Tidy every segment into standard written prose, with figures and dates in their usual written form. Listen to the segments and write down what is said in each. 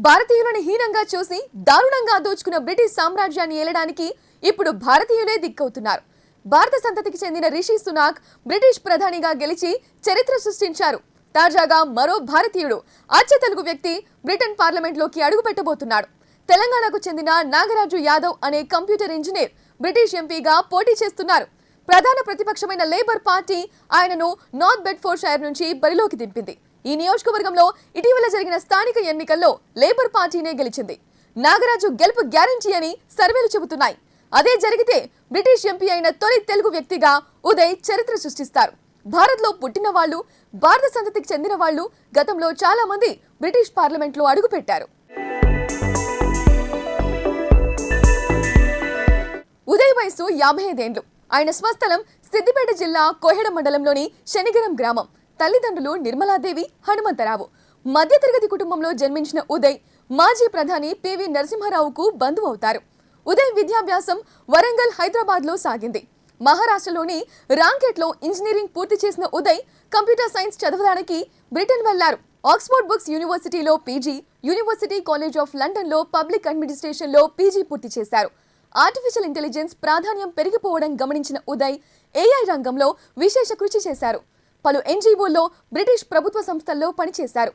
భారతీయులను హీనంగా చూసి దారుణంగా దోచుకున్న బ్రిటిష్ సామ్రాజ్యాన్ని ఏలడానికి ఇప్పుడు భారతీయులే దిక్కవుతున్నారు. భారత సంతతికి చెందిన రిషి సునాక్ బ్రిటిష్ ప్రధానిగా గెలిచి చరిత్ర సృష్టించారు. తాజాగా మరో భారతీయుడు అచ్చ తెలుగు వ్యక్తి బ్రిటన్ పార్లమెంట్లోకి అడుగుపెట్టబోతున్నాడు. తెలంగాణకు చెందిన నాగరాజు యాదవ్ అనే కంప్యూటర్ ఇంజనీర్ బ్రిటిష్ ఎంపీగా పోటీ చేస్తున్నారు. ప్రధాన ప్రతిపక్షమైన లేబర్ పార్టీ ఆయనను నార్త్ బెడ్ఫోర్డ్షైర్ నుంచి బరిలోకి దింపింది. ఈ నియోజకవర్గంలో ఇటీవల జరిగిన స్థానిక ఎన్నికల్లో లేబర్ పార్టీనే గెలిచింది. నాగరాజు గెలుపు గ్యారంటీ అని సర్వేలు చెబుతున్నాయి. అదే జరిగితే బ్రిటిష్ ఎంపీ అయిన తొలి తెలుగు వ్యక్తిగా ఉదయ్ చరిత్ర సృష్టిస్తారు. భారత్లో పుట్టిన వాళ్ళు, భారత సంతతికి చెందిన వాళ్ళు గతంలో చాలా మంది బ్రిటిష్ పార్లమెంట్లో అడుగుపెట్టారు. ఉదయ్ వయసు 55 ఏళ్లు. ఆయన స్వస్థలం సిద్దిపేట జిల్లా కోహెడ మండలంలోని శనిగరం గ్రామం. తల్లిదండ్రులు నిర్మలాదేవి, హనుమంతరావు. మధ్యతరగతి కుటుంబంలో జన్మించిన ఉదయ్ మాజీ ప్రధాని పివి నరసింహారావుకు బంధువు అవుతారు. ఉదయ్ విద్యాభ్యాసం వరంగల్, హైదరాబాద్లో సాగింది. మహారాష్ట్రలోని రాంకెట్లో ఇంజనీరింగ్ పూర్తి చేసిన ఉదయ్ కంప్యూటర్ సైన్స్ చదవడానికి బ్రిటన్ వెళ్లారు. ఆక్స్ఫర్డ్ బుక్స్ యూనివర్సిటీలో పీజీ, యూనివర్సిటీ కాలేజ్ ఆఫ్ లండన్లో పబ్లిక్ అడ్మినిస్ట్రేషన్లో పీజీ పూర్తి చేశారు. ఆర్టిఫిషియల్ ఇంటెలిజెన్స్ ప్రాధాన్యం పెరిగిపోవడం గమనించిన ఉదయ్ ఏఐ రంగంలో విశేష కృషి చేశారు. పలు ఎన్జీఓల్లో, బ్రిటిష్ ప్రభుత్వ సంస్థల్లో పనిచేశారు.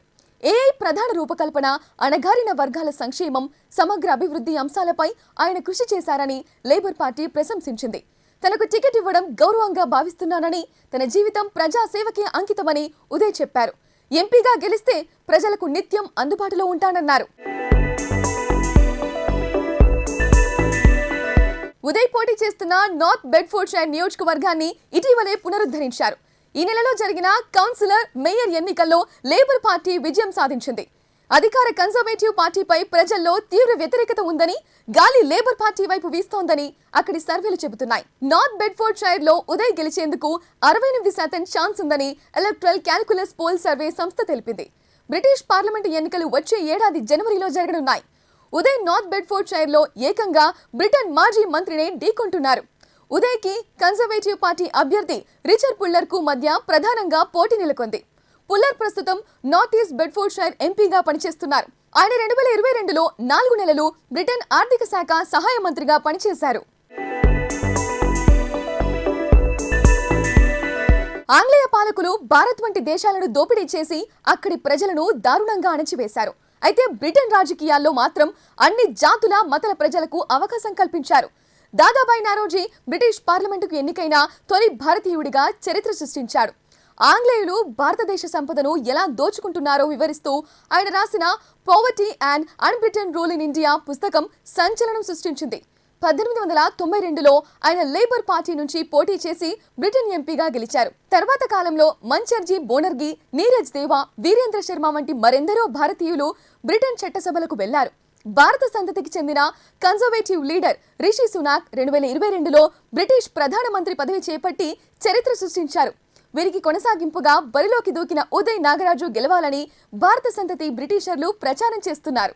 ఏఐ ప్రధాన రూపకల్పన, అణగారిన వర్గాల సంక్షేమం, సమగ్ర అభివృద్ధి అంశాలపై ఆయన కృషి చేశారని లేబర్ పార్టీ ప్రశంసించింది. తనకు టికెట్ ఇవ్వడం గౌరవంగా భావిస్తున్నానని, తన జీవితం ప్రజాసేవకే అంకితమని ఉదయ్ చెప్పారు. ఎంపీగా గెలిస్తే ప్రజలకు నిత్యం అందుబాటులో ఉంటానన్నారు. ఉదయ్ పోటీ చేస్తున్న నార్త్ బెడ్ఫోర్డ్షైర్ నియోజకవర్గాన్ని ఇటీవలే పునరుద్ధరించారు. ఈ నెలలో జరిగిన కౌన్సిలర్, మేయర్ ఎన్నికల్లో లేబర్ పార్టీ విజయం సాధించింది. అధికార కన్జర్వేటివ్ పార్టీపై ప్రజల్లో తీవ్ర వ్యతిరేకత ఉందని, గాలి లేబర్ పార్టీ వైపు వీస్తోందని అక్కడి సర్వేలు చెబుతున్నాయి. నార్త్ బెడ్ఫోర్డ్షైర్ లో ఉదయ్ గెలిచేందుకు 68% ఛాన్స్ ఉందని ఎలక్ట్రల్ క్యాల్కులస్ పోల్ సర్వే సంస్థ తెలిపింది. బ్రిటిష్ పార్లమెంటు ఎన్నికలు వచ్చే ఏడాది జనవరిలో జరగనున్నాయి. ఉదయ్ నార్త్ బెడ్ఫోర్డ్షైర్ లో ఏకంగా బ్రిటన్ మాజీ మంత్రినే ఢీకొంటున్నారు. ఉదయ్ కి కన్జర్వేటివ్ పార్టీ అభ్యర్థి రిచర్డ్ పుల్లర్ కు మధ్య ప్రధానంగా పోటీ నెలకొంది. పుల్లర్ ప్రస్తుతం నార్త్ ఈస్ట్ బెడ్ఫోర్డ్షైర్ ఎంపీగా పనిచేస్తున్నారు. ఆయన 2022లో 4 నెలలు బ్రిటన్ ఆర్థిక శాఖ సహాయ మంత్రిగా పనిచేశారు. ఆంగ్లేయ పాలకులు భారత్ వంటి దేశాలను దోపిడీ చేసి అక్కడి ప్రజలను దారుణంగా అణచివేశారు. అయితే బ్రిటన్ రాజకీయాల్లో మాత్రం అన్ని జాతుల, మతాల ప్రజలకు అవకాశం కల్పించారు. దాదాబాయి నౌరోజీ బ్రిటిష్ పార్లమెంటుకు ఎన్నికైన తొలి భారతీయుడిగా చరిత్ర సృష్టించాడు. ఆంగ్లేయులు భారతదేశ సంపదను ఎలా దోచుకుంటున్నారో వివరిస్తూ ఆయన రాసిన poverty and unBritish rule in India పుస్తకం సంచలనం సృష్టించింది. 1892లో ఆయన లేబర్ పార్టీ నుంచి పోటీ చేసి బ్రిటన్ ఎంపీగా గెలిచారు. తర్వాత కాలంలో మంచర్జీ బోనర్జీ, నీరజ్ దేవా, వీరేంద్ర శర్మ వంటి మరెందరో భారతీయులు బ్రిటన్ చట్టసభలకు వెళ్లారు. భారత సంతతికి చెందిన కన్జర్వేటివ్ లీడర్ రిషి సునాక్ 2022లో బ్రిటిష్ ప్రధానమంత్రి పదవి చేపట్టి చరిత్ర సృష్టించారు. వీరికి కొనసాగింపుగా బరిలోకి దూకిన ఉదయ్ నాగరాజు గెలవాలని భారత సంతతి బ్రిటిషర్లు ప్రచారం చేస్తున్నారు.